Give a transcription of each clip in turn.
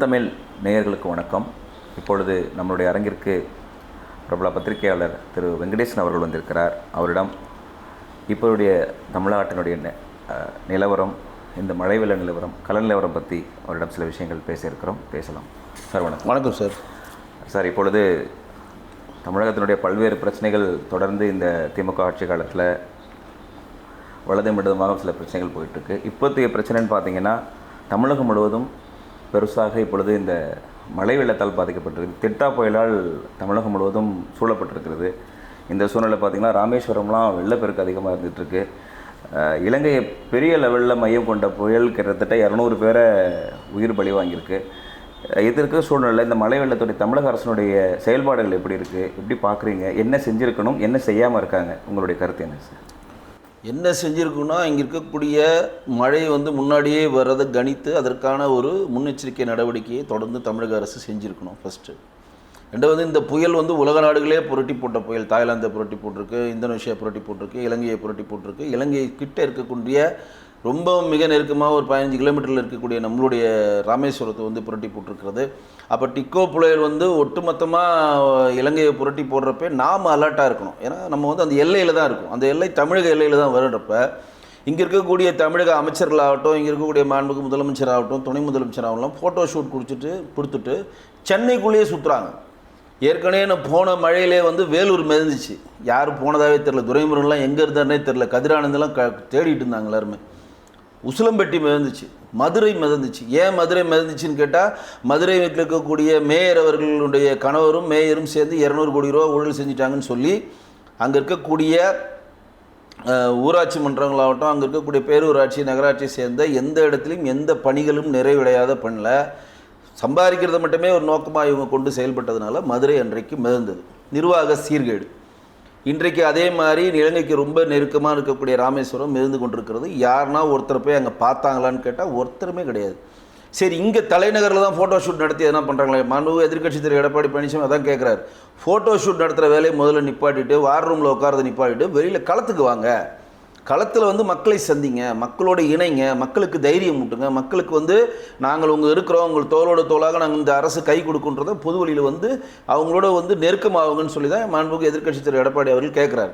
தமிழ் நேயர்களுக்கு வணக்கம். இப்பொழுது நம்மளுடைய அரங்கிற்கு பிரபல பத்திரிகையாளர் திரு வெங்கடேசன் அவர்கள் வந்திருக்கிறார். அவரிடம் இப்போதைய தமிழ்நாட்டினுடைய நிலவரம், இந்த மழை வெள்ள நிலவரம், கல நிலவரம் பற்றி அவரிடம் சில விஷயங்கள் பேசலாம். சார் வணக்கம். வணக்கம் சார். சார், இப்பொழுது தமிழகத்தினுடைய பல்வேறு பிரச்சனைகள் தொடர்ந்து இந்த திமுக ஆட்சி காலத்தில் வலதும் இடதுமாக சில பிரச்சனைகள் போயிட்டுருக்கு. இப்போதைய பிரச்சனைன்னு பார்த்தீங்கன்னா தமிழகம் முழுவதும் பெருசாக இப்பொழுது இந்த மழை வெள்ளத்தால் பாதிக்கப்பட்டிருக்கு. திட்டா புயலால் தமிழகம் முழுவதும் சூழப்பட்டிருக்கிறது. இந்த சூழ்நிலை பார்த்திங்கன்னா ராமேஸ்வரம்லாம் வெள்ளப்பெருக்கு அதிகமாக இருந்துகிட்ருக்கு. இலங்கையை பெரிய லெவலில் மையம் கொண்ட புயல் கிட்டத்தட்ட 200 பேரை உயிர் பலி வாங்கியிருக்கு. இதற்கு சூழ்நிலை இந்த மழை வெள்ளத்துடைய தமிழக அரசினுடைய செயல்பாடுகள் எப்படி இருக்குது, எப்படி பார்க்குறீங்க, என்ன செஞ்சுருக்கணும், என்ன செய்யாமல் இருக்காங்க, உங்களுடைய கருத்து என்ன சார்? என்ன செஞ்சுருக்குன்னா, இங்கே இருக்கக்கூடிய மழை முன்னாடியே வர்றதை கணித்து அதற்கான ஒரு முன்னெச்சரிக்கை நடவடிக்கையை தொடர்ந்து தமிழக அரசு செஞ்சுருக்கணும். ஃபஸ்ட்டு. ரெண்டாவது, இந்த புயல் உலக நாடுகளே புரட்டி போட்ட புயல். தாய்லாந்தை புரட்டி போட்டிருக்கு, இந்தோனேஷியா புரட்டி போட்டிருக்கு, இலங்கையை புரட்டி போட்டிருக்கு. இலங்கை கிட்ட இருக்கக்கூடிய ரொம்ப மிக நெருக்கமாக ஒரு 15 கிலோமீட்டரில் இருக்கக்கூடிய நம்மளுடைய ராமேஸ்வரத்தை புரட்டி போட்டிருக்கிறது. அப்போ டிக்கோ புயல் ஒட்டுமொத்தமாக இலங்கையை புரட்டி போடுறப்ப நாம் அலர்ட்டாக இருக்கணும். ஏன்னா நம்ம அந்த எல்லையில் தான் இருக்கும். அந்த எல்லை தமிழக எல்லையில் தான் வருன்றப்ப இங்கே இருக்கக்கூடிய தமிழக அமைச்சர்களாகட்டும், இங்கே இருக்கக்கூடிய மாண்புமிகு முதலமைச்சராகட்டும், துணை முதலமைச்சராகட்டும் ஃபோட்டோ ஷூட் கொடுத்துட்டு சென்னைக்குள்ளேயே சுற்றுறாங்க. ஏற்கனவே நான் போன மழையிலே வேலூர் மிதந்துச்சு. யார் போனதாகவே தெரில. துரைமுருகன்லாம் எங்கே இருந்தாருனே தெரில. கதிரானந்தெல்லாம் தேடிட்டு இருந்தாங்க எல்லாருமே. உசிலம்பட்டி மிதந்துச்சு, மதுரை மிதந்துச்சு. ஏன் மதுரை மிதந்துச்சுன்னு கேட்டால், மதுரை வீட்டில் இருக்கக்கூடிய மேயர் அவர்களுடைய கணவரும் மேயரும் சேர்ந்து 200 கோடி ரூபா ஊழல் செஞ்சிட்டாங்கன்னு சொல்லி அங்கே இருக்கக்கூடிய ஊராட்சி மன்றங்களாகட்டும், அங்கே இருக்கக்கூடிய பேரூராட்சி நகராட்சியை சேர்ந்த எந்த இடத்துலையும் எந்த பணிகளும் நிறைவடையாத பண்ணல. சம்பாதிக்கிறத மட்டுமே ஒரு நோக்கமாக இவங்க கொண்டு செயல்பட்டதுனால மதுரை அன்றைக்கு மிதந்தது. நிர்வாக சீர்கேடு. இன்றைக்கு அதே மாதிரி இலங்கைக்கு ரொம்ப நெருக்கமாக இருக்கக்கூடிய ராமேஸ்வரம் மிதந்து கொண்டிருக்கிறது. யாருன்னா ஒருத்தர் போய் அங்கே பார்த்தாங்களான்னு கேட்டால் ஒருத்தருமே கிடையாது. சரி, இங்கே தலைநகரில் தான் ஃபோட்டோ ஷூட் நடத்தி எதனா பண்ணுறாங்களே. மாண்புமிகு எதிர்க்கட்சி திரு எடப்பாடி பழனிசாமி அதான் கேட்குறாரு. ஃபோட்டோ ஷூட் நடத்துகிற வேலையை முதல்ல நிப்பாட்டிட்டு, வார் ரூமில் உட்காரதை நிப்பாட்டிட்டு வெளியில் களத்துக்கு வாங்க. களத்தில் மக்களை சந்திங்க, மக்களோட இணைங்க, மக்களுக்கு தைரியம் ஊட்டுங்க. மக்களுக்கு நாங்கள் உங்கள் இருக்கிறோம், உங்கள் தோளோட தோளாக நாங்கள் இந்த அரசு கை கொடுக்குன்றதை பொது வழியில் அவங்களோட நெருக்கமாகுங்கன்னு சொல்லி தான் மாண்புமிகு எதிர்க்கட்சி திரு எடப்பாடி அவர்கள் கேட்குறாரு.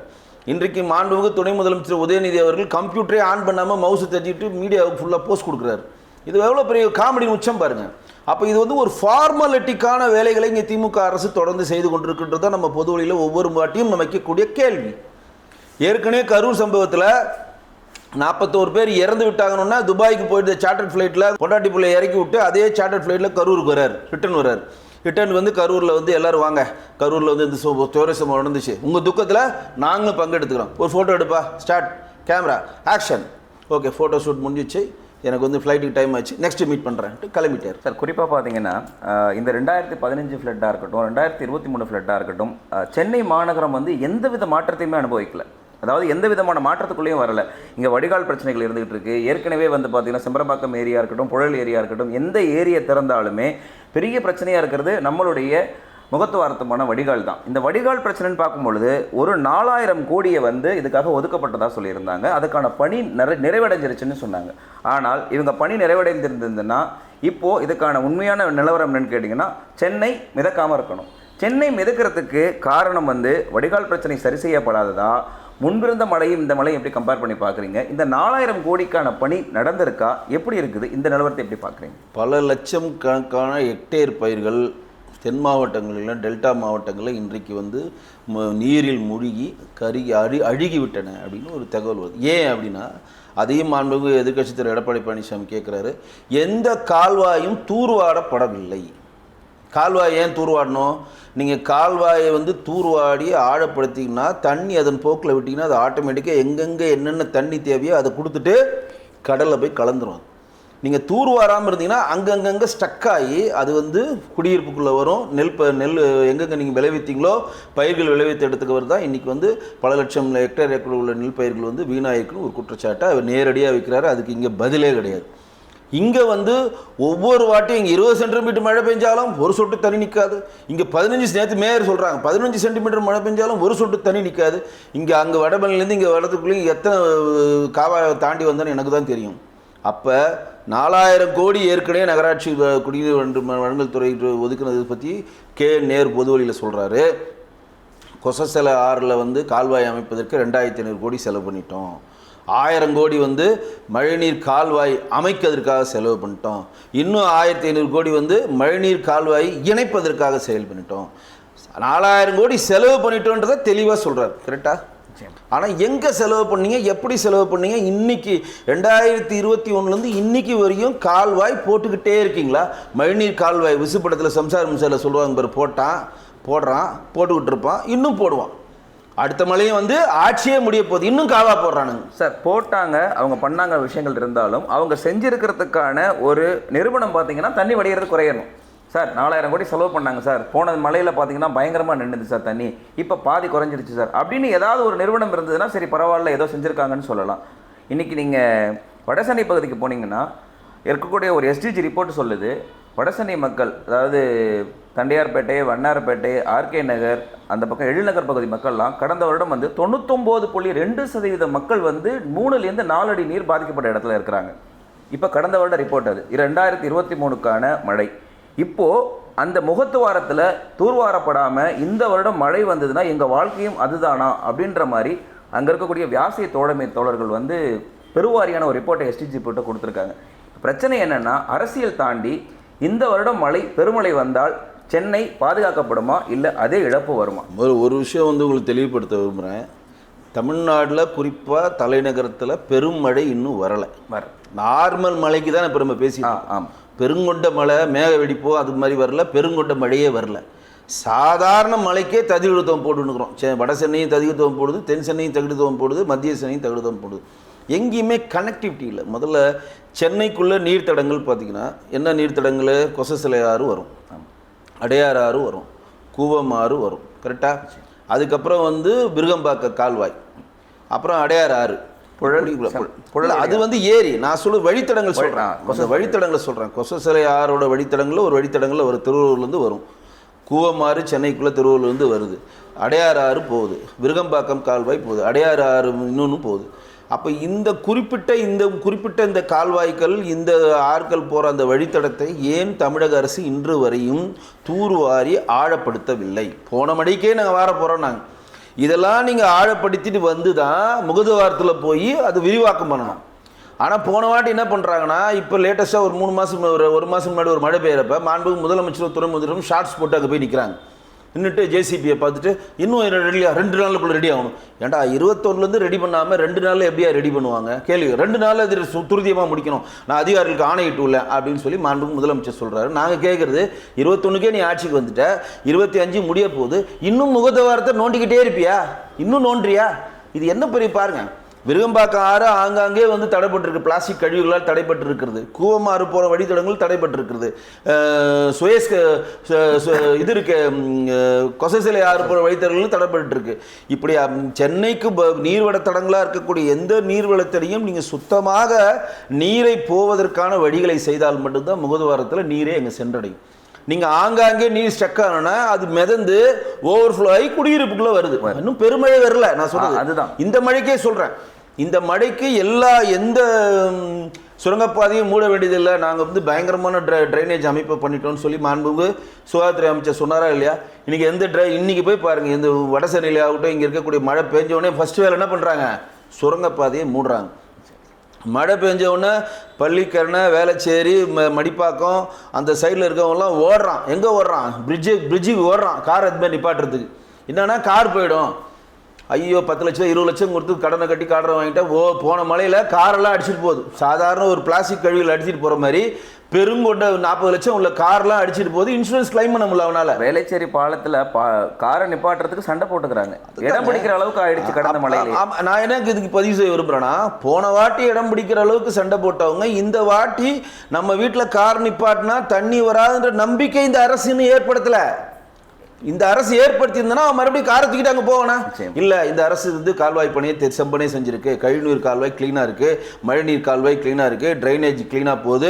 இன்றைக்கு மாண்புமிகு துணை முதலமைச்சர் உதயநிதி அவர்கள் கம்ப்யூட்டரே ஆன் பண்ணாமல் மவுஸை தட்டிட்டு மீடியாவுக்கு ஃபுல்லாக போஸ்ட் கொடுக்குறாரு. இது எவ்வளோ பெரிய காமெடி உச்சம் பாருங்கள். அப்போ இது ஒரு ஃபார்மாலிட்டிக்கான வேலைகளை இங்கே திமுக அரசு தொடர்ந்து செய்து கொண்டிருக்கின்றதை நம்ம பொது வழியில் ஒவ்வொரு வாட்டியும் நம்ம வைக்கக்கூடிய கேள்வி. ஏற்கனவே கரூர் சம்பவத்தில் 41 பேர் இறந்து விட்டாங்கன்னா துபாய்க்கு போயிட்டு சார்ட்டர்ட் ஃப்ளைட்டில் பொண்டாட்டி பிள்ளை இறக்கி விட்டு அதே சார்ட்டர்ட் ஃப்ளைட்டில் கரூருக்கு வரார். ரிட்டர்ன் கரூரில் எல்லோரும் வாங்க, கரூரில் இந்த டூரிசம் நடந்துச்சு, உங்கள் துக்கத்தில் நாங்களும் பங்கெடுத்துக்கிறோம், ஒரு ஃபோட்டோ எடுப்பா, start, camera, action. Okay, photo shoot முடிஞ்சிச்சு, எனக்கு ஃப்ளைட்டுக்கு டைம் ஆச்சு, நெக்ஸ்ட் மீட் பண்ணுறேன்ட்டு கிளம்பிட்டார். சார், குறிப்பாக பார்த்தீங்கன்னா இந்த 2015 ஃப்ளட்டாக இருக்கட்டும், 2023 ஃப்ளட்டாக இருக்கட்டும், சென்னை மாநகரம் எந்த வித மாற்றத்தையுமே அனுபவிக்கல. அதாவது எந்த விதமான மாற்றத்துக்குள்ளேயும் வரலை. இங்கே வடிகால் பிரச்சனைகள் இருந்துகிட்டு இருக்குது. ஏற்கனவே பார்த்தீங்கன்னா செம்பரம்பாக்கம் ஏரியா இருக்கட்டும், புழல் ஏரியா இருக்கட்டும், எந்த ஏரியா திறந்தாலுமே பெரிய பிரச்சனையாக இருக்கிறது நம்மளுடைய முகத்துவாரத்துமான வடிகால் தான். இந்த வடிகால் பிரச்சனைன்னு பார்க்கும்பொழுது ஒரு 4000 கோடியை இதுக்காக ஒதுக்கப்பட்டதாக சொல்லியிருந்தாங்க. அதுக்கான பணி நிறைவடைஞ்சிருச்சுன்னு சொன்னாங்க. ஆனால் இவங்க பணி நிறைவடைந்திருந்ததுன்னா இப்போது இதுக்கான உண்மையான நிலவரம் என்னன்னு கேட்டிங்கன்னா, சென்னை மிதக்காமல் இருக்கணும். சென்னை மிதக்கிறதுக்கு காரணம் வடிகால் பிரச்சனை சரி செய்யப்படாததா, முன்பிருந்த மழையும் இந்த மழையும் எப்படி கம்பேர் பண்ணி பார்க்குறீங்க? இந்த 4000 கோடிக்கான பணி நடந்திருக்கா, எப்படி இருக்குது, இந்த நிலவரத்தை எப்படி பார்க்குறீங்க? பல லட்சம் கணக்கான ஹெக்டேர் பயிர்கள் தென் மாவட்டங்களில், டெல்டா மாவட்டங்களில் இன்றைக்கு நீரில் மூழ்கி அழுகிவிட்டன அப்படின்னு ஒரு தகவல் வருது. ஏன் அப்படின்னா, அதையும் மாண்புமிகு எதிர்க்கட்சி திரு எடப்பாடி பழனிசாமி கேட்குறாரு. எந்த கால்வாயும் தூர்வாடப்படவில்லை. கால்வாய் ஏன் தூர்வாடணும்? நீங்கள் கால்வாயை தூர்வாடி ஆழப்படுத்திங்கன்னா, தண்ணி அதன் போக்கில் விட்டிங்கன்னா அது ஆட்டோமேட்டிக்காக எங்கெங்கே என்னென்ன தண்ணி தேவையோ அதை கொடுத்துட்டு கடலில் போய் கலந்துரும். நீங்கள் தூர்வாராமல் இருந்தீங்கன்னா அங்கங்கே ஸ்டக்காகி அது குடியிருப்புக்குள்ளே வரும். நெல் எங்கெங்கே நீங்கள் விளைவித்தீங்களோ பயிர்கள் விளைவித்த இடத்துக்கு வருதான் இன்றைக்கி பல லட்சம் ஹெக்டேர் உள்ள நெல் பயிர்கள் வீணாயிருக்குன்னு ஒரு குற்றச்சாட்டை அவர் நேரடியாக வைக்கிறாரு. அதுக்கு இங்கே பதிலே கிடையாது. இங்கே ஒவ்வொரு வாட்டியும் இங்கே 20 சென்டிமீட்டர் மழை பெஞ்சாலும் ஒரு சொட்டு தண்ணி நிற்காது. இங்கே 15 நேற்று மேயர் சொல்கிறாங்க 15 சென்டிமீட்டர் மழை பெஞ்சாலும் ஒரு சொட்டு தண்ணி நிற்காது. இங்கே அங்கே வடபழனிலேருந்து இங்கே வடத்துக்குள்ளேயும் எத்தனை காவாயை தாண்டி வந்தான்னு எனக்கு தான் தெரியும். அப்போ 4000 கோடி ஏற்கனவே நகராட்சி குடிநீர் வழங்கல் துறை ஒதுக்குனதை பற்றி நேரு பொது வழியில் சொல்கிறாரு. கொசஸ்தலை ஆறில் வந்து கால்வாய் அமைப்பதற்கு 2500 கோடி செலவு பண்ணிட்டோம். 1000 கோடி வந்து மழைநீர் கால்வாய் அமைக்கிறதுக்காக செலவு பண்ணிட்டோம். இன்னும் 1500 கோடி வந்து மழைநீர் கால்வாய் இணைப்பதற்காக செயல் பண்ணிட்டோம். 4000 கோடி செலவு பண்ணிட்டோன்றதை தெளிவாக சொல்கிறார். கரெக்டாக? ஆனால் எங்கே செலவு பண்ணீங்க, எப்படி செலவு பண்ணீங்க? இன்னைக்கு 2021 இன்னைக்கு வரையும் கால்வாய் போட்டுக்கிட்டே இருக்கீங்களா? மழைநீர் கால்வாய் விசுப்படத்தில் சம்சார மின்சாரில் சொல்லுவாங்க பாரு, போடுறான் போட்டுக்கிட்டு இருப்பான், இன்னும் போடுவான். அடுத்த மழையும் வந்து ஆட்சியே முடிய போகுது, இன்னும் காவா போடுறானுங்க. சார் போட்டாங்க, அவங்க பண்ணாங்க விஷயங்கள் இருந்தாலும் அவங்க செஞ்சிருக்கிறதுக்கான ஒரு நிறுவனம் பார்த்தீங்கன்னா தண்ணி வடிகிறது குறையணும். சார் 4000 கோடி செலவு பண்ணாங்க சார், போன மலையில் பார்த்தீங்கன்னா பயங்கரமாக நின்றுது சார் தண்ணி, இப்போ பாதி குறைஞ்சிருச்சு சார் அப்படின்னு ஏதாவது ஒரு நிறுவனம் இருந்ததுன்னா சரி பரவாயில்ல ஏதோ செஞ்சுருக்காங்கன்னு சொல்லலாம். இன்றைக்கி நீங்கள் வடசென்னை பகுதிக்கு போனீங்கன்னா இருக்கக்கூடிய ஒரு SDG ரிப்போர்ட் சொல்லுது, வடசென்னை மக்கள், அதாவது தண்டையார்பேட்டை, வண்ணாரப்பேட்டை, ஆர்கே நகர், அந்த பக்கம் எழில்நகர் பகுதி மக்கள்லாம் கடந்த வருடம் வந்து 99.2% மக்கள் வந்து 3லேருந்து 4 அடி நீர் பாதிக்கப்பட்ட இடத்துல இருக்கிறாங்க. இப்போ கடந்த வருட ரிப்போர்ட் அது 2023க்கான மழை. இப்போது அந்த முகத்துவாரத்தில் தூர்வாரப்படாமல் இந்த வருடம் மழை வந்ததுன்னா எங்கள் வாழ்க்கையும் அதுதானா அப்படின்ற மாதிரி அங்கே இருக்கக்கூடிய வியாசிய தோழர்கள் வந்து பெருவாரியான ஒரு ரிப்போர்ட்டை SDG ரிப்போர்ட்டை கொடுத்துருக்காங்க. பிரச்சனை என்னென்னா அரசியல் தாண்டி இந்த வருடம் பெருமழை வந்தால் சென்னை பாதுகாக்கப்படுமா இல்லை அதே இழப்பு வருமா? ஒரு விஷயம் வந்து உங்களுக்கு தெளிவுபடுத்த விரும்புகிறேன். தமிழ்நாட்டில் குறிப்பாக தலைநகரத்தில் பெரும் மழை இன்னும் வரலை. நார்மல் மழைக்கு தான் இப்போ நம்ம பேசி ஆமாம், பெருங்கொண்ட மழை, மேக வெடிப்போ அது மாதிரி வரல, பெருங்கொண்ட மழையே வரல. சாதாரண மழைக்கே தகுதித்துவம் போட்டுன்னுக்குறோம். வட சென்னையும் தகுதித்துவம் போடுது, தென் சென்னையும் தகுதித்துவம் போடுது, மத்திய சென்னையும் தகுதித்துவம் போடுது. எங்கேயுமே கனெக்டிவிட்டி இல்லை. முதல்ல சென்னைக்குள்ளே நீர்த்தடங்கள் பார்த்திங்கன்னா என்ன நீர்த்தடங்கள்? கொசஸ்தலை ஆறு வரும், அடையாறு ஆறு வரும், கூவம் ஆறு வரும். கரெக்டாக? அதுக்கப்புறம் வந்து விருகம்பாக்க கால்வாய், அப்புறம் அடையாறு ஆறு, புழல். அது வந்து ஏரி. நான் சொல்ல வழித்தடங்கள் சொல்கிறேன், அந்த வழித்தடங்களை சொல்கிறேன். கொசஸ்தலை ஆறோட வழித்தடங்களில் ஒரு வழித்தடங்களில் ஒரு திருவள்ளூர்லேருந்து வரும், கூவமாறு சென்னைக்குள்ளே திருவள்ளூர்லேருந்து வருது, அடையாறு ஆறு போகுது, விருகம்பாக்கம் கால்வாய் போகுது, அடையாறு ஆறு இன்னொன்று போகுது. அப்போ இந்த குறிப்பிட்ட இந்த கால்வாய்கள், இந்த ஆட்கள் போகிற அந்த வழித்தடத்தை ஏன் தமிழக அரசு இன்று வரையும் தூர்வாரி ஆழப்படுத்தவில்லை? போன மழைக்கே நாங்கள் வார போகிறோம். நாங்கள் இதெல்லாம் நீங்கள் ஆழப்படுத்திட்டு வந்து தான் முகதுவாரத்தில் போய் அது விரிவாக்கம் பண்ணணும். ஆனால் போன வாட்டி என்ன பண்ணுறாங்கன்னா, இப்போ லேட்டஸ்ட்டாக ஒரு 1 மாதம் முன்னாடி ஒரு மழை பெய்யறப்ப மாண்புமிகு முதலமைச்சரும் துணை முதல்வரும் ஷார்ட்ஸ் போட்டு அங்கே போய் நிற்கிறாங்க. நின்றுட்டு ஜேசிபியை பார்த்துட்டு இன்னும் ரெடியா 2 நாளுக்குள்ளே ரெடி ஆகணும். ஏன்டா 21லேருந்து ரெடி பண்ணாமல் 2 நாளில் எப்படியா ரெடி பண்ணுவாங்க? கேள்வி. 2 நாளில் அது துரிதமாக முடிக்கணும், நான் அதிகாரிகளுக்கு ஆணையிட்டு இல்லை அப்படின்னு சொல்லி மாண்புமிகு முதலமைச்சர் சொல்கிறாரு. நாங்கள் கேட்குறது 21க்கே நீ ஆட்சிக்கு வந்துட்ட, 25 முடிய போகுது, இன்னும் முகத்துவாரத்தை நோண்டிக்கிட்டே இருப்பியா? இன்னும் நோண்டுறியா? இது என்ன பெரிய பாருங்க. விருகம்பாக்கம் ஆறு ஆங்காங்கே வந்து தடைப்பட்டிருக்கு, பிளாஸ்டிக் கழிவுகளால் தடைப்பட்டிருக்கிறது. கூவமாறு போகிற வழித்தடங்கள் தடைப்பட்டிருக்கிறது. சுயஸ் இது இருக்கு, கொசஸ்தலை ஆறு போகிற வழித்தடங்களும் தடைப்பட்டிருக்கு. இப்படி சென்னைக்கு நீர்வள தடங்களாக இருக்கக்கூடிய எந்த நீர்வளத்தடையும் நீங்கள் சுத்தமாக நீரை போவதற்கான வழிகளை செய்தால் மட்டும்தான் முகதுவாரத்தில் நீரே எங்கே சென்றடையும். நீங்கள் ஆங்காங்கே நீர் ஸ்டக் ஆனா அது மிதந்து ஓவர்ஃப்ளோ ஆகி குடியிருப்புக்குள்ளே வருது. இன்னும் பெருமழை வரல. நான் சொல்றது அதுதான். இந்த மழைக்கே சொல்கிறேன், இந்த மழைக்கு எந்த சுரங்கப்பாதையும் மூட வேண்டியதில்லை, நாங்கள் வந்து பயங்கரமான ட்ரைனேஜ் அமைப்பை பண்ணிட்டோம்னு சொல்லி மாண்புமிகு சுகாதாரத்துறை அமைச்சர் சொன்னாரா இல்லையா? இன்றைக்கி இன்றைக்கி போய் பாருங்கள், இந்த வட சென்னையில் ஆகட்டும், இங்கே இருக்கக்கூடிய மழை பெஞ்சோடனே ஃபஸ்ட்டு வேலை என்ன பண்ணுறாங்க? சுரங்கப்பாதையை மூடுறாங்க. மழை பெஞ்சவுடனே பள்ளிக்கரணை, வேளச்சேரி, மடிப்பாக்கம் அந்த சைடில் இருக்கவங்கலாம் ஓடுறான். எங்கே ஓடுறான்? பிரிட்ஜுக்கு ஓடுறான், கார் அது மாதிரி நிப்பாட்டுறதுக்கு. என்னன்னா கார் போயிடும். ஐயோ 10 லட்சம் 20 லட்சம் கொடுத்து கடனை கட்டி காரை வாங்கிட்டா போன மழையில் காரெல்லாம் அடிச்சுட்டு போகுது. சாதாரண ஒரு பிளாஸ்டிக் கழிவுகள் அடிச்சுட்டு போகிற மாதிரி பெருங்கொண்ட 40 லட்சம் உள்ள கார்லாம் அடிச்சுட்டு போகுது. இன்சூரன்ஸ் கிளைம் பண்ண முடியல அவனால். வேளச்சேரி பாலத்தில் காரை நிப்பாட்டுறதுக்கு சண்டை போட்டுக்கிறாங்க. இடம் பிடிக்கிற அளவுக்கு ஆயிடுச்சு கடந்த மழையில். நான் எனக்கு இதுக்கு பதிவு செய்ய விரும்புகிறேன்னா, போன வாட்டி இடம் பிடிக்கிற அளவுக்கு சண்டை போட்டவங்க இந்த வாட்டி நம்ம வீட்டில் கார் நிப்பாட்டினா தண்ணி வராதுன்ற நம்பிக்கை இந்த அரசுன்னு ஏற்படுத்தலை. இந்த அரசு ஏற்படுத்தி இருந்தா அவன் மறுபடியும் காரத்துக்கிட்டு அங்கே போவானா? நிச்சயம். இல்ல, இந்த அரசு வந்து கால்வாய் பணியை செம்பனே செஞ்சிருக்கு. கழிவுநீர் கால்வாய் கிளீனா இருக்கு, மழைநீர் கால்வாய் கிளீனா இருக்கு, ட்ரைனேஜ் கிளீனா போகுது,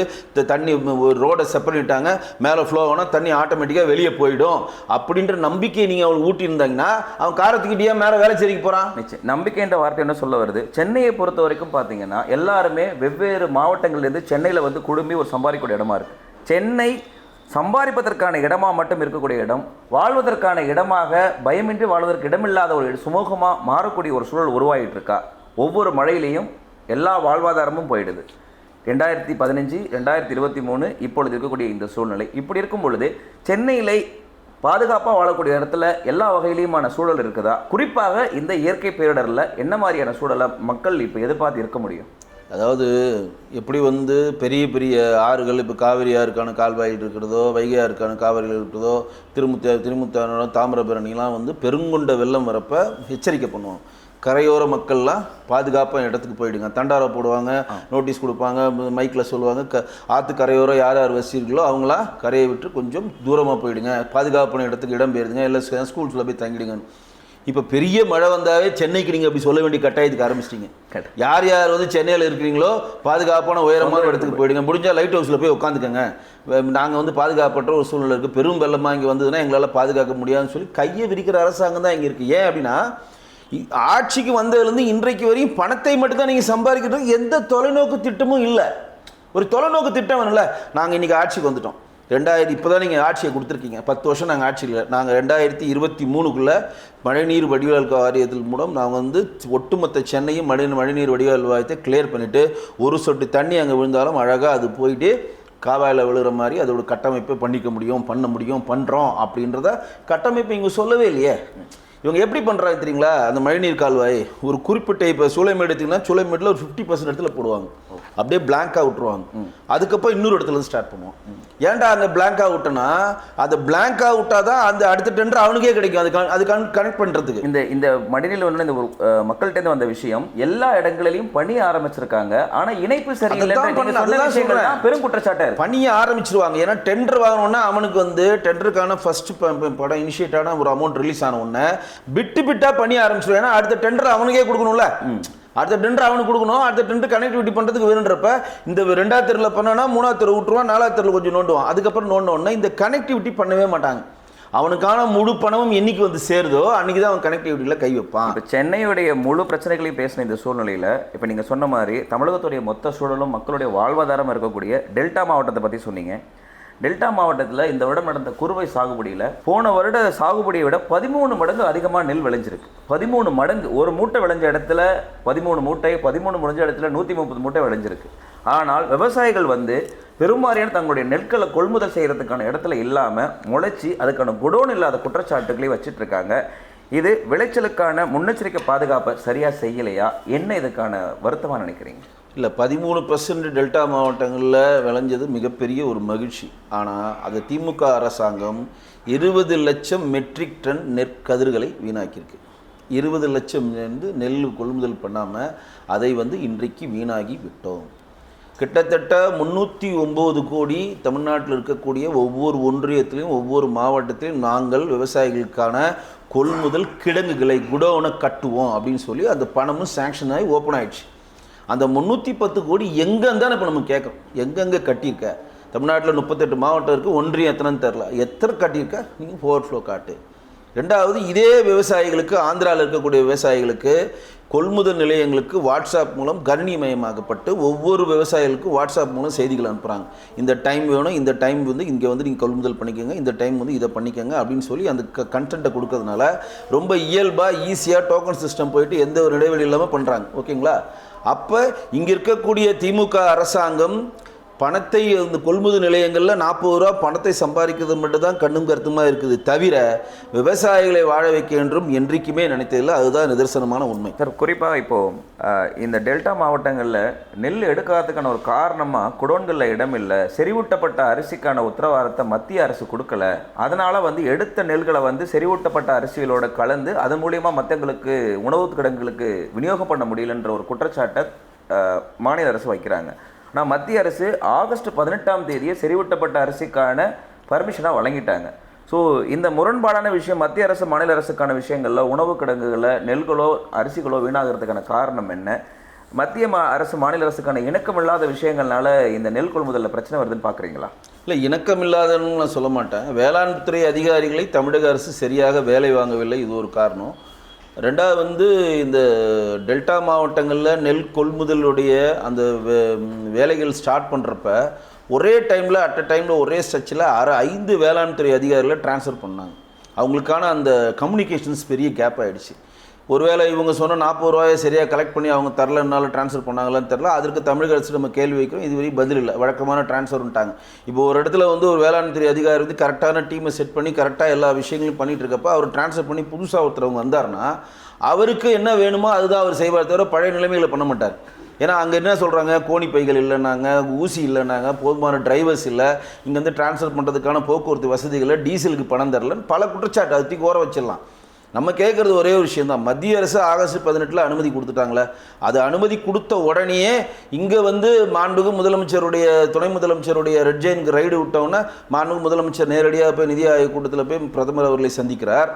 தண்ணி ரோடை செப்பரேட்டாங்க, மேலே ஃப்ளோ ஆனால் தண்ணி ஆட்டோமேட்டிக்காக வெளியே போயிடும் அப்படின்ற நம்பிக்கையை நீங்கள் அவங்களுக்கு ஊட்டி இருந்தாங்கன்னா அவன் காரத்துக்கிட்டே மேலே வேலைச்சேரிக்கு போகிறான். நிச்சயம். நம்பிக்கைன்ற வார்த்தை என்ன சொல்ல வருது? சென்னையை பொறுத்த வரைக்கும் பார்த்தீங்கன்னா எல்லாருமே வெவ்வேறு மாவட்டங்கள்லேருந்து சென்னையில் வந்து குழுமி ஒரு சம்பாதிக்கூடிய இடமா இருக்கு. சென்னை சம்பாதிப்பதற்கான இடமா மட்டும் இருக்கக்கூடிய இடம், வாழ்வதற்கான இடமாக பயமின்றி வாழ்வதற்கு இடமில்லாத ஒரு சுமூகமாக மாறக்கூடிய ஒரு சூழல் உருவாகிட்டு இருக்கா? ஒவ்வொரு மழையிலையும் எல்லா வாழ்வாதாரமும் போயிடுது. 2015, 2023 இப்பொழுது இருக்கக்கூடிய இந்த சூழ்நிலை இப்படி இருக்கும் பொழுது சென்னையில் பாதுகாப்பாக வாழக்கூடிய இடத்துல எல்லா வகையிலையுமான சூழல் இருக்குதா? குறிப்பாக இந்த இயற்கை பேரிடரில் என்ன மாதிரியான சூழலை மக்கள் இப்போ எதிர்பார்த்து இருக்க முடியும்? அதாவது எப்படி வந்து பெரிய பெரிய ஆறுகள், இப்போ காவிரி ஆறுக்கான கால்வாயில் இருக்கிறதோ, வைகை ஆறுக்கான காவிரிகள் இருக்கிறதோ, திருமுத்தானம், தாமிரபரணிலாம் வந்து பெருங்கொண்ட வெள்ளம் வரப்போ எச்சரிக்கை பண்ணுவோம். கரையோர மக்கள்லாம் பாதுகாப்பாக இடத்துக்கு போயிடுங்க, தண்டாரம் போடுவாங்க, நோட்டீஸ் கொடுப்பாங்க, மைக்கில் சொல்லுவாங்க, ஆற்று கரையோரம் யார் யார் வசிக்கிறீங்களோ அவங்களாம் கரையை விட்டு கொஞ்சம் தூரமாக போயிடுங்க, பாதுகாப்பான இடத்துக்கு இடம் போயிடுங்க, இல்லை ஸ்கூல்ஸில் போய் தங்கிடுங்க. இப்போ பெரிய மழை வந்தாவே சென்னைக்கு நீங்கள் அப்படி சொல்ல வேண்டிய கட்டாயத்துக்கு ஆரம்பிச்சிட்டிங்க. யார் யார் வந்து சென்னையில் இருக்கிறீங்களோ பாதுகாப்பான உயரமான இடத்துக்கு போயிடுங்க, முடிஞ்சால் லைட் ஹவுஸில் போய் உட்காந்துக்கங்க, நாங்கள் வந்து பாதுகாப்பற்ற ஒரு சூழ்நிலை இருக்குது, பெரும் வெள்ளமாக இங்கே வந்ததுன்னா எங்களால் பாதுகாக்க முடியாதுன்னு சொல்லி கையை விரிக்கிற அரசாங்கம் தான் இங்கே இருக்குது. ஏன் அப்படின்னா ஆட்சிக்கு வந்ததுலேருந்து இன்றைக்கு வரையும் பணத்தை மட்டும்தான் நீங்கள் சம்பாதிக்கிறதுக்கு எந்த தொலைநோக்கு திட்டமும் இல்லை. ஒரு தொலைநோக்கு திட்டம் வரல. நாங்கள் இன்றைக்கி ஆட்சிக்கு வந்துட்டோம், இப்போ தான் நீங்கள் ஆட்சியை கொடுத்துருக்கீங்க, 10 வருஷம் நாங்கள் ஆட்சியில், நாங்கள் 2023க்குள்ளே மழைநீர் வடிகால் வாரியத்தின் மூலம் நாங்கள் வந்து ஒட்டுமொத்த சென்னையும் மழைநீர் வடிகால் வாரியத்தை கிளியர் பண்ணிவிட்டு ஒரு சொட்டு தண்ணி அங்கே விழுந்தாலும் அழகாக அது போயிட்டு காவாயில் விழுகிற மாதிரி அதோட கட்டமைப்பை பண்ண முடியும் பண்ணுறோம் அப்படின்றத கட்டமைப்பை இங்கே சொல்லவே இல்லையே. இவங்க எப்படி பண்ணுறாங்க தெரியுங்களா? அந்த மழைநீர் கால்வாய் ஒரு குறிப்பிட்ட இப்போ சூளைமேடு எடுத்திங்கன்னா சூளைமேட்டில் ஒரு 50% இடத்துல போடுவாங்க, அப்படியே பிளாங்காக விட்டுருவாங்க. அதுக்கப்புறம் இன்னொரு இடத்துல ஸ்டார்ட் பண்ணுவோம். ஏன்டா அங்கே பிளாங்காக விட்டோன்னா அந்த பிளாங்காக விட்டால் தான் அந்த அடுத்த டெண்டர் அவனுக்கே கிடைக்கும், அது கனெக்ட் பண்ணுறதுக்கு. இந்த மடிநிலை ஒன்று இந்த ஒரு மக்கள்கிட்ட வந்த விஷயம் எல்லா இடங்களிலையும் பணி ஆரம்பிச்சிருக்காங்க, ஆனால் இணைப்பு சரியில்லை, பெரும் குற்றச்சாட்டு பணியை ஆரம்பிச்சிருவாங்க. ஏன்னா டெண்டர் வாங்கணும்னா அவனுக்கு வந்து டெண்டருக்கான ஃபர்ஸ்ட் படம் இனிஷியேட்டான ஒரு அமௌண்ட் ரிலீஸ் ஆன உடனே பிட்டா பண்ணி ஆரம்பிச்சிருவாங்க. ஏன்னா அடுத்த டெண்டர் அவனுக்கே கொடுக்கணும்ல, அடுத்த டெண்டர் அவனுக்கு கொடுக்கணும், அடுத்த டெண்டர் கனெக்டிவிட்டி பண்ணுறதுக்கு வேணுன்றப்ப இந்த 2வது தெருவில் பண்ணனா 3வது தெரு விட்டுருவான், 4வது தெருவில் கொஞ்சம் நோண்டுவான், அதுக்கப்புறம் நோண்டோன்னா இந்த கனெக்டிவிட்டி பண்ணவே மாட்டாங்க. அவனுக்கான முழு பணமும் என்னைக்கு வந்து சேருதோ அன்றைக்கி தான் அவன் கனெக்டிவிட்டியில் கை வைப்பான். இப்போ சென்னையுடைய முழு பிரச்சனைகளையும் பேசின இந்த சூழ்நிலையில் இப்போ நீங்கள் சொன்ன மாதிரி தமிழகத்துடைய மொத்த சூழலும் மக்களுடைய வாழ்வாதாரம் இருக்கக்கூடிய டெல்டா மாவட்டத்தை பற்றி சொன்னீங்க. டெல்டா மாவட்டத்தில் இந்த வருடம் நடந்த குறுவை சாகுபடியில் போன வருட சாகுபடியை விட 13 மடங்கு அதிகமாக நெல் விளைஞ்சிருக்கு. 13 மடங்கு. ஒரு மூட்டை விளைஞ்ச இடத்துல 13 மூட்டை, 13 முடிஞ்ச இடத்துல 130 மூட்டை விளைஞ்சிருக்கு. ஆனால் விவசாயிகள் வந்து பெரும்பாலான தங்களுடைய நெற்களை கொள்முதல் செய்கிறதுக்கான இடத்துல இல்லாமல் முளைச்சி அதுக்கான குடோன் இல்லாத குற்றச்சாட்டுகளையும் வச்சுட்டு இருக்காங்க. இது விளைச்சலுக்கான முன்னெச்சரிக்கை பாதுகாப்பை சரியாக செய்யலையா? என்ன இதுக்கான வருத்தமாக நினைக்கிறீங்க? இல்லை, 13% டெல்டா மாவட்டங்களில் விளைஞ்சது மிகப்பெரிய ஒரு மகிழ்ச்சி. ஆனால் அது திமுக அரசாங்கம் 20 லட்சம் மெட்ரிக் டன் நெற்கதிர்களை வீணாக்கியிருக்கு. 20 லட்சம் நெல் கொள்முதல் பண்ணாமல் அதை வந்து இன்றைக்கு வீணாகி விட்டோம். கிட்டத்தட்ட 309 கோடி தமிழ்நாட்டில் இருக்கக்கூடிய ஒவ்வொரு ஒன்றியத்திலையும் ஒவ்வொரு மாவட்டத்திலையும் நாங்கள் விவசாயிகளுக்கான கொள்முதல் கிடங்குகளை குடோனை கட்டுவோம் அப்படின்னு சொல்லி அந்த பணமும் சேங்ஷன் ஆகி ஓப்பன் ஆகிடுச்சு. அந்த 310 கோடி எங்கேருந்தானே இப்போ நம்ம கேட்குறோம், எங்கெங்கே கட்டியிருக்க? தமிழ்நாட்டில் 38 மாவட்டம் இருக்குது, ஒன்றியம் எத்தனைன்னு தெரில, எத்தனை கட்டியிருக்க நீங்கள் ஓவர்ஃப்ளோ காட்டு. 2வது, இதே விவசாயிகளுக்கு ஆந்திராவில் இருக்கக்கூடிய விவசாயிகளுக்கு கொள்முதல் நிலையங்களுக்கு வாட்ஸ்அப் மூலம் கணினிமயமாக்கப்பட்டு ஒவ்வொரு விவசாயிகளுக்கும் வாட்ஸ்அப் மூலம் செய்திகள் அனுப்புகிறாங்க. இந்த டைம் வேணும், இந்த டைம் வந்து இங்கே வந்து நீங்கள் கொள்முதல் பண்ணிக்கோங்க, இந்த டைம் வந்து இதை பண்ணிக்கோங்க அப்படின்னு சொல்லி அந்த கண்டென்ட்டை கொடுக்கறதுனால ரொம்ப இயல்பாக ஈஸியாக டோக்கன் சிஸ்டம் போயிட்டு எந்த ஒரு இடைவெளி இல்லாமல் பண்ணுறாங்க. ஓகேங்களா? அப்போ இங்கே இருக்கக்கூடிய திமுக அரசாங்கம் பணத்தை இந்த கொள்முதல் நிலையங்களில் 40 ரூபா பணத்தை சம்பாதிக்கிறது மட்டும்தான் கண்ணும் கருத்துமாக இருக்குது, தவிர விவசாயிகளை வாழ வைக்க என்றும் என்றைக்குமே நினைத்ததில்லை. அதுதான் நிதர்சனமான உண்மை. சார், குறிப்பாக இப்போது இந்த டெல்டா மாவட்டங்களில் நெல் எடுக்காததுக்கான ஒரு காரணமாக குடோன்களில் இடம் இல்லை, செறிவூட்டப்பட்ட அரிசிக்கான உத்தரவாதத்தை மத்திய அரசு கொடுக்கல, அதனால் வந்து எடுத்த நெல்களை வந்து செறிவூட்டப்பட்ட அரிசிகளோட கலந்து அதன் மூலியமாக மற்றவங்களுக்கு உணவு கிடங்குகளுக்கு விநியோகம் பண்ண முடியலன்ற ஒரு குற்றச்சாட்டை மாநில அரசு வைக்கிறாங்க. ஆனால் மத்திய அரசு ஆகஸ்ட் 18ஆம் தேதியே செறிவூட்டப்பட்ட அரிசிக்கான பர்மிஷனாக வழங்கிட்டாங்க. ஸோ இந்த முரண்பாடான விஷயம் மத்திய அரசு மாநில அரசுக்கான விஷயங்களில் உணவு கிடங்குகளில் நெல்களோ அரிசிகளோ வீணாகிறதுக்கான காரணம் என்ன? மத்திய அரசு மாநில அரசுக்கான இணக்கமில்லாத விஷயங்கள்னால இந்த நெல் கொள்முதலில் பிரச்சனை வருதுன்னு பார்க்குறீங்களா? இல்லை, இணக்கமில்லாதன்னு நான் சொல்ல மாட்டேன். வேளாண் துறை அதிகாரிகளை தமிழக அரசு சரியாக வேலை வாங்கவில்லை, இது ஒரு காரணம். ரெண்டாவது இந்த டெல்டா மாவட்டங்களில் நெல் கொள்முதலுடைய அந்த வேலைகள் ஸ்டார்ட் பண்ணுறப்ப ஒரே டைமில் டைமில் ஒரே ஸ்ட்ரெச்சில் 5 வேளாண் துறை அதிகாரிகளை ட்ரான்ஸ்ஃபர் பண்ணாங்க. அவங்களுக்கான அந்த கம்யூனிகேஷன்ஸ் பெரிய கேப் ஆகிடுச்சு. ஒருவேளை இவங்க சொன்ன 40 ரூபாயை சரியாக கலெக்ட் பண்ணி அவங்க தரலனால ட்ரான்ஸ்ஃபர் பண்ணாங்களான்னு தெரில. அதற்கு தமிழக அரசு நம்ம கேள்வி வைக்கிறோம், இதுவரை பதில் இல்லை. வழக்கமான ட்ரான்ஸ்ஃபர்ன்ட்டாங்க. இப்போ ஒரு இடத்துல வந்து ஒரு வேளாண் துறை அதிகாரி வந்து கரெக்டான டீமை செட் பண்ணி கரெக்டாக எல்லா விஷயங்களும் பண்ணிகிட்டு இருக்கப்போ அவர் ட்ரான்ஸ்ஃபர் பண்ணி புதுசாக ஒருத்தரவங்க வந்தார்னா அவருக்கு என்ன வேணுமோ அதுதான் அவர் செய்வார், தவிர பழைய நிலைமைகளை பண்ண மாட்டார். ஏன்னா அங்கே என்ன சொல்கிறாங்க, கோணி பைகள் இல்லைன்னாங்க, ஊசி இல்லைன்னாங்க, போதுமான டிரைவர்ஸ் இல்லை, இங்கே வந்து ட்ரான்ஸ்ஃபர் பண்ணுறதுக்கான போக்குவரத்து வசதிகளை, டீசலுக்கு பணம் தரலன்னு பல குற்றச்சாட்டு அதை தூக்கி ஓர வச்சிடலாம். நம்ம கேட்குறது ஒரே ஒரு விஷயம் தான், மத்திய அரசு ஆகஸ்ட் 18 அனுமதி கொடுத்துட்டாங்களே, அது அனுமதி கொடுத்த உடனேயே இங்கே வந்து மாண்புமிகு முதலமைச்சருடைய துணை முதலமைச்சருடைய ரெட் ஜெயினுக்கு ரைடு விட்டோன்னே மாண்புமிகு முதலமைச்சர் நேரடியாக போய் நிதி ஆயோக் கூட்டத்தில் போய் பிரதமர் அவர்களை சந்திக்கிறார்.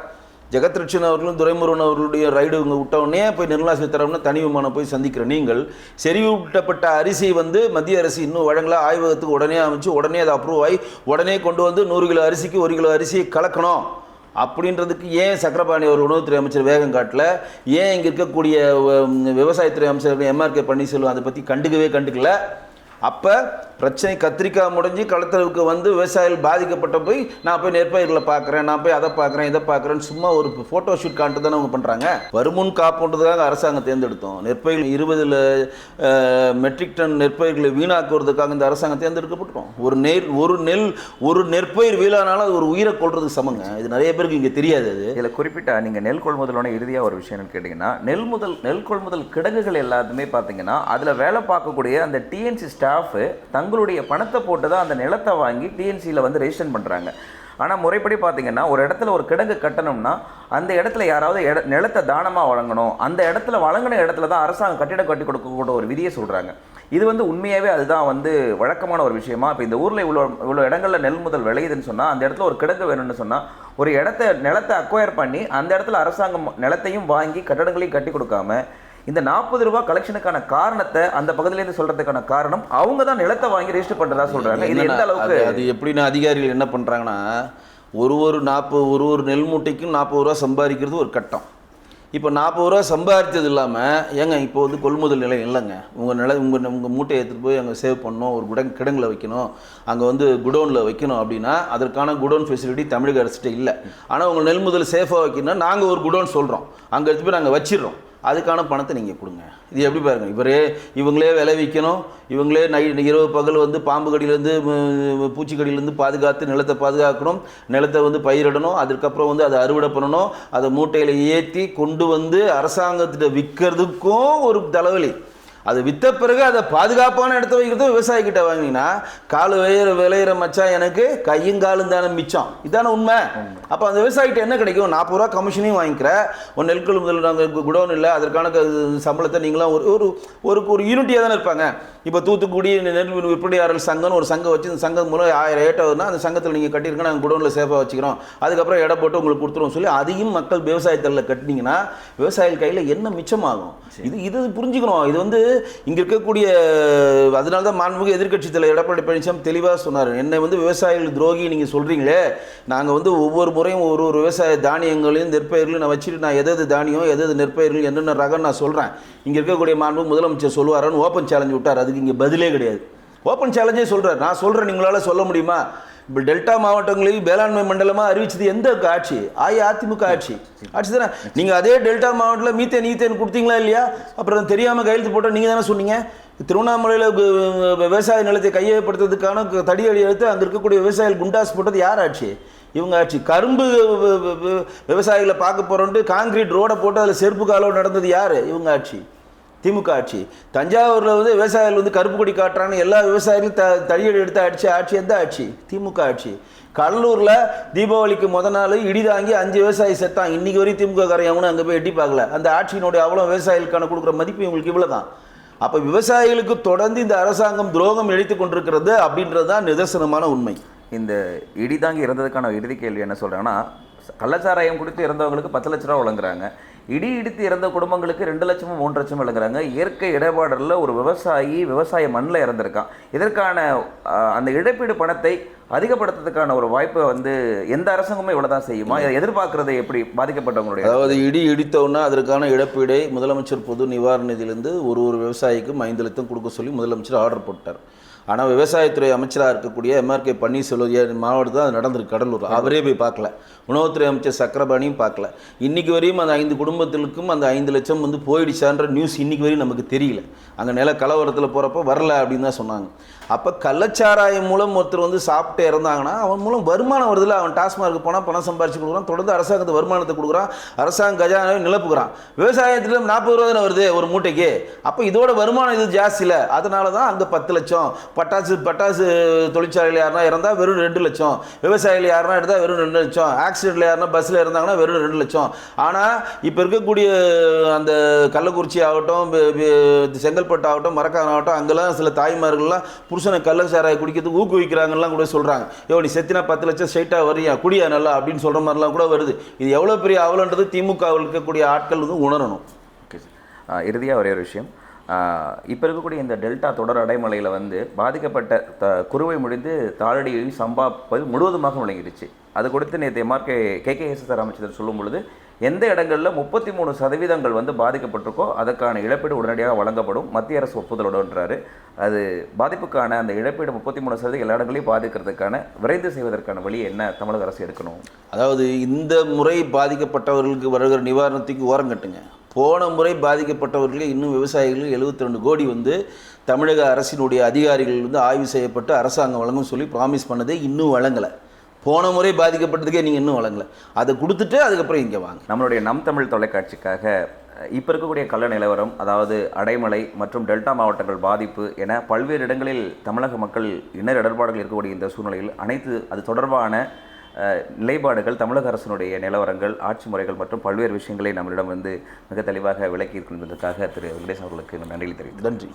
ஜெகத் ரட்சன் அவர்களும் துரைமுருகன் அவர்களுடைய ரைடு இவங்க விட்டவுடனே போய் நிர்மலா சீதாராமன் தனி விமானம் போய் சந்திக்கிற நீங்கள் செறிவூட்டப்பட்ட அரிசி வந்து மத்திய அரசு இன்னும் வழங்கல, ஆய்வகத்துக்கு உடனே அமைச்சு உடனே அதை அப்ரூவ் ஆகி உடனே கொண்டு வந்து 100 கிலோ அரிசிக்கு 1 கிலோ அரிசியை கலக்கணும் அப்படின்றதுக்கு ஏன் சக்கரபாணி அவர் உணவுத்துறை அமைச்சர் வேகம் காட்டல? ஏன் இங்கே இருக்கக்கூடிய விவசாயத்துறை அமைச்சர் எம்ஆர்கே பன்னீர்செல்வம் அதை பற்றி கண்டுக்கல? அப்போ பிரச்சனை கத்திரிக்காய் முடிஞ்சு களத்தளவுக்கு வந்து விவசாயிகள் பாதிக்கப்பட்ட போய் நான் போய் நெற்பயிர்களை பார்க்குறேன், நான் போய் அதை பார்க்குறேன், இதை பார்க்குறேன்னு சும்மா ஒரு ஃபோட்டோ ஷூட் காட்டு தானே அவங்க பண்ணுறாங்க. வருமுன் காப்புன்றதுக்காக அரசாங்கம் தேர்ந்தெடுத்தோம். நெற்பயிர்கள் 20 மெட்ரிக் டன் நெற்பயிர்களை வீணாக்குவதற்காக இந்த அரசாங்கம் தேர்ந்தெடுக்கப்பட்டோம். ஒரு நெற்பயிர் வீணானாலும் அது ஒரு உயிரை கொள்றதுக்கு சமங்க. இது நிறைய பேருக்கு இங்கே தெரியாது. அது இதில் குறிப்பிட்ட நீங்கள் நெல் கொள்முதலோட இறுதியாக ஒரு விஷயம்னு கேட்டிங்கன்னா, நெல் கொள்முதல் கிடங்குகள் எல்லாத்துமே பார்த்தீங்கன்னா அதில் வேலை பார்க்கக்கூடிய அந்த டிஎன்சி ஸ்டாஃபு தங்களுடைய பணத்தை போட்டு தான் அந்த நிலத்தை வாங்கி டிஎன்சியில் வந்து ரெஜிஸ்டர் பண்ணுறாங்க. ஆனால் முறைப்படி பார்த்தீங்கன்னா ஒரு இடத்துல ஒரு கிடங்கு கட்டணும்னா அந்த இடத்துல யாராவது நிலத்தை தானமாக வழங்கணும், அந்த இடத்துல வழங்கின இடத்துல தான் அரசாங்கம் கட்டிடம் கட்டி கொடுக்கக்கூடிய ஒரு விதியை சொல்கிறாங்க. இது வந்து உண்மையாகவே அதுதான் வந்து வழக்கமான ஒரு விஷயமா? இப்போ இந்த ஊரில் இவ்வளோ இடங்களில் நெல் முதல் விளையுதுன்னு சொன்னால் அந்த இடத்துல ஒரு கிடங்கு வேணும்னு சொன்னால் ஒரு நிலத்தை அக்வயர் பண்ணி அந்த இடத்துல அரசாங்கம் நிலத்தையும் வாங்கி கட்டடங்களையும் கட்டி கொடுக்காம இந்த 40 ரூபாய் கலெக்ஷனுக்கான காரணத்தை அந்த பகுதியிலேருந்து சொல்றதுக்கான காரணம் அவங்க தான் நிலத்தை வாங்கி ரெஜிஸ்டர் பண்றதா சொல்றாங்க. இது எந்த அளவுக்கு அது எப்படின்னா அதிகாரிகள் என்ன பண்றாங்கன்னா ஒரு நெல் மூட்டைக்கும் 40 ரூபா சம்பாதிக்கிறது ஒரு கட்டம். இப்போ 40 ரூபா சம்பாதிச்சது இல்லாமல் ஏங்க இப்போ வந்து கொள்முதல் நிலையம் இல்லைங்க, உங்கள் மூட்டையை எடுத்துகிட்டு போய் அங்கே சேவ் பண்ணணும், ஒரு கிடங்கில் வைக்கணும், அங்கே வந்து குடோனில் வைக்கணும் அப்படின்னா அதற்கான குடோன் ஃபெசிலிட்டி தமிழக அரசுகிட்ட இல்லை. ஆனால் உங்கள் நெல் முதல் சேஃபாக வைக்கணும்னா நாங்கள் ஒரு குடோன் சொல்கிறோம், அங்கே எடுத்து போய் நாங்கள் வச்சிடுறோம், அதுக்கான பணத்தை நீங்கள் கொடுங்க. இது எப்படி பாருங்கள், இவங்களே விளைவிக்கணும், இவங்களே இரவு பகல் வந்து பாம்பு கடியிலேருந்து பூச்சிக்கடியிலேருந்து பாதுகாத்து நிலத்தை பாதுகாக்கணும், நிலத்தை வந்து பயிரிடணும், அதுக்கப்புறம் வந்து அதை அறுவடை பண்ணணும், அதை மூட்டையில் ஏற்றி கொண்டு வந்து அரசாங்கத்திட்ட விற்கிறதுக்கும் ஒரு தலைவலி. அது விற்ற பிறகு அதை பாதுகாப்பான இடத்த வைக்கிறதும் விவசாயிக்கிட்ட வாங்கினீங்கன்னா காலு விளையிற மச்சான் எனக்கு கையும் காலும் தானே மிச்சம். இதானே உண்மை. அப்போ அந்த விவசாயிகிட்ட என்ன கிடைக்கும்? 40 ரூபா கமிஷனையும் வாங்கிக்கிற, ஒரு நெல் கொள்முதல் நாங்கள் குடோன் இல்லை, அதற்கான சம்பளத்தை நீங்களாம் ஒரு யூனிட்டியாக தானே இருப்பாங்க. இப்போ தூத்துக்குடி நெல் விற்பனையாளர் சங்கம்னு ஒரு சங்கம் வச்சு இந்த சங்கம் மூலம் 1000 ஏட்டாவதுனா அந்த சங்கத்தில் நீங்கள் கட்டியிருக்கா நாங்கள் குடோனில் சேஃபாக வச்சுக்கிறோம், அதுக்கப்புறம் இடம் போட்டு உங்களுக்கு கொடுத்துருவோம் சொல்லி அதையும் மக்கள் விவசாயத்தில் கட்டினீங்கன்னா விவசாயிகள் கையில் என்ன மிச்சமாகும்? இது புரிஞ்சுக்கணும். இது வந்து இங்கே இருக்கக்கூடிய அதனால தான் மாண்புமிகு எதிர்க்கட்சித் தலைவர் எடப்பாடி பழனிசாமி தெளிவாக சொன்னார், என்னை வந்து விவசாயிகள் துரோகி நீங்கள் சொல்கிறீங்களே, நாங்கள் வந்து ஒவ்வொரு முறையும் ஒரு விவசாய தானியங்களையும் நெற்பயிர்களையும் நான் வச்சுட்டு நான் எது தானியம் எது நெற்பயிர்கள் என்னென்ன ரகம் நான் சொல்கிறேன், இங்கே இருக்கக்கூடிய மாண்புமிகு முதலமைச்சர் சொல்லுவாரான்னு ஓப்பன் சேலஞ்ச் விட்டார். அதுக்கு இங்கே பதிலே கிடையாது. ஓப்பன் சேலஞ்சே சொல்கிறார், நான் சொல்கிறேன், நீங்களால் சொல்ல முடியுமா? இப்போ டெல்டா மாவட்டங்களையும் வேளாண்மை மண்டலமாக அறிவிச்சது எந்த ஆட்சி? அதிமுக ஆட்சி தானே. நீங்கள் அதே டெல்டா மாவட்டத்தில் மீத்தேன் கொடுத்தீங்களா இல்லையா? அப்புறம் தெரியாமல் கையெழுத்து போட்டால் நீங்கள் தானே சொன்னீங்க. திருவண்ணாமலையில் விவசாய நிலத்தை கையகப்படுத்துறதுக்கான தடியடி எடுத்து அங்கே இருக்கக்கூடிய விவசாயிகள் குண்டாஸ் போட்டது யார் ஆட்சி? இவங்க ஆட்சி. கரும்பு விவசாயிகளை பார்க்க போகிறோன்ட்டு காங்கிரீட் ரோடை போட்டு அதில் செருப்பு காலம் நடந்தது யார்? இவங்க ஆட்சி, திமுக ஆட்சி. தஞ்சாவூரில் வந்து விவசாயிகள் வந்து கருப்பு கொடி காட்டுறான்னு எல்லா விவசாயிகளும் தடியடி எடுத்து ஆட்சி எந்த ஆட்சி? திமுக ஆட்சி. கடலூரில் தீபாவளிக்கு நாள் இடி தாங்கி 5 விவசாயி செத்தான். இன்றைக்கி வரையும் திமுக காரையவனும் அங்கே போய் எட்டி பார்க்கல. அந்த ஆட்சியினுடைய அவ்வளோ விவசாயிகளுக்கான கொடுக்குற மதிப்பு இவங்களுக்கு இவ்வளோ தான். அப்போ விவசாயிகளுக்கு தொடர்ந்து இந்த அரசாங்கம் துரோகம் இழைத்து கொண்டிருக்கிறது அப்படின்றது தான் நிதர்சனமான உண்மை. இந்த இடிதாங்கி இறந்ததுக்கான இறுதி கேள்வி என்ன சொல்கிறாங்கன்னா, கள்ளச்சாராயம் குடித்து இறந்தவங்களுக்கு 10 லட்ச ரூபா வழங்குறாங்க. இடி இடித்து இறந்த குடும்பங்களுக்கு 2 லட்சமும் 3 லட்சமும் வழங்குறாங்க. இயற்கை இடர்பாடலில் ஒரு விவசாய மண்ணில் இறந்திருக்கான். இதற்கான அந்த இழப்பீடு பணத்தை அதிகப்படுத்துறதுக்கான ஒரு வாய்ப்பை வந்து எந்த அரசாங்கமும் இவ்வளோ தான் செய்யுமா? இதை எதிர்பார்க்கறது எப்படி பாதிக்கப்பட்டவங்களுடைய? அதாவது இடி இடித்தவுடனே அதற்கான இழப்பீடை முதலமைச்சர் பொது நிவாரண நிதியிலிருந்து ஒரு விவசாயிக்கும் 5 லட்சம் கொடுக்க சொல்லி முதலமைச்சர் ஆர்டர் போட்டார். ஆனால் விவசாயத்துறை அமைச்சராக இருக்கக்கூடிய எம்ஆர்கே பன்னீர்செல்வம் மாவட்டத்தில் அது நடந்திருக்கு, கடலூர். அவரே போய் பார்க்கல. உணவுத்துறை அமைச்சர் சக்கரபாணியும் பார்க்கல. இன்றைக்கி வரையும் அந்த 5 குடும்பத்திற்கும் அந்த 5 லட்சம் வந்து போயிடுச்சான்ற நியூஸ் இன்றைக்கி வரையும் நமக்கு தெரியல. அங்கே நில கலவரத்தில் போகிறப்ப வரல அப்படின்னு தான் சொன்னாங்க. அப்போ கள்ளச்சாராயம் மூலம் ஒருத்தர் வந்து சாப்பிட்டு இறந்தாங்கன்னா அவன் மூலம் வருமானம் வருதில்ல. அவன் டாஸ்மார்க்கு போனால் பணம் சம்பாரிச்சு கொடுக்குறான், தொடர்ந்து அரசாங்கத்து வருமானத்தை கொடுக்குறான், அரசாங்க கஜானாவை நிலப்புகிறான். விவசாயத்தில் 40 ரூபா தானே வருது ஒரு மூட்டைக்கு. அப்போ இதோட வருமானம் இது ஜாஸ்தி இல்லை. அதனால தான் அங்கே 10 லட்சம். பட்டாசு தொழிற்சாலையில் யாருன்னா இறந்தால் வெறும் 2 லட்சம், விவசாயிகள் யாருன்னா எடுத்தால் வெறும் 2 லட்சம், ஆக்சிடென்ட்டில் யாருன்னா பஸ்ஸில் இருந்தாங்கன்னா வெறும் 2 லட்சம். ஆனால் இப்போ இருக்கக்கூடிய அந்த கள்ளக்குறிச்சி ஆகட்டும், செங்கல்பட்டு ஆகட்டும், மரக்காணம் ஆகட்டும், அங்கெல்லாம் சில தாய்மார்கள்லாம் புருஷனை கள்ளச்சாராய குடிக்கிறதுக்கு ஊக்குவிக்கிறாங்கலாம் கூட சொல்கிறாங்க. நீ செத்தினா 10 லட்சம் ஸ்ட்ரைட்டாக வரியா, குடியா நல்லா அப்படின்னு சொல்கிற மாதிரிலாம் கூட வருது. இது எவ்வளோ பெரிய அவலன்றது திமுகவில் இருக்கக்கூடிய ஆட்கள் வந்து உணரணும். ஓகே சார், இறுதியாக ஒரே ஒரு விஷயம். இப்போ இருக்கக்கூடிய இந்த டெல்டா தொடர் அடைமழையில் வந்து பாதிக்கப்பட்ட குறுவை முடிந்து தாளடி சம்பா பயிர் முழுவதுமாக விளங்கிடுச்சு. அது கொடுத்து நேற்று எம்ஆர்கே கேகேஎஸ்எஸ்ஆர் அமைச்சர் சொல்லும் பொழுது எந்த இடங்களில் 33% வந்து பாதிக்கப்பட்டிருக்கோ அதற்கான இழப்பீடு உடனடியாக வழங்கப்படும், மத்திய அரசு ஒப்புதலோடுன்றாரு. அது பாதிப்புக்கான அந்த இழப்பீடு 33% எல்லா இடங்களையும் பாதிக்கிறதுக்கான விரைந்து செய்வதற்கான வழி என்ன தமிழக அரசு எடுக்கணும்? அதாவது இந்த முறை பாதிக்கப்பட்டவர்களுக்கு வருகிற நிவாரணத்துக்கு ஓரம் கட்டுங்க. போன முறை பாதிக்கப்பட்டவர்களே இன்னும் விவசாயிகள் 72 கோடி வந்து தமிழக அரசினுடைய அதிகாரிகள் வந்து ஆய்வு செய்யப்பட்டு அரசாங்கம் வழங்கும் சொல்லி ப்ராமிஸ் பண்ணதே இன்னும் வழங்கலை. போன முறை பாதிக்கப்பட்டதுக்கே நீங்கள் இன்னும் வழங்கலை. அதை கொடுத்துட்டு அதுக்கப்புறம் இங்கே வாங்க. நம்மளுடைய நம் தமிழ் தொலைக்காட்சிக்காக இப்போ இருக்கக்கூடிய கள்ள நிலவரம், அதாவது அடைமழை மற்றும் டெல்டா மாவட்டங்கள் பாதிப்பு என பல்வேறு இடங்களில் தமிழக மக்கள் இன்னர் இடர்பாடுகள் இருக்கக்கூடிய இந்த சூழ்நிலையில் அது தொடர்பான நிலைப்பாடுகள், தமிழக அரசினுடைய நிலவரங்கள், ஆட்சி முறைகள் மற்றும் பல்வேறு விஷயங்களை நம்மளிடம் வந்து மிக தெளிவாக விளக்கி இருக்கின்றதற்காக திரு வெங்கடேஷ் அவர்களுக்கு நன்றி தெரிவித்து. நன்றி.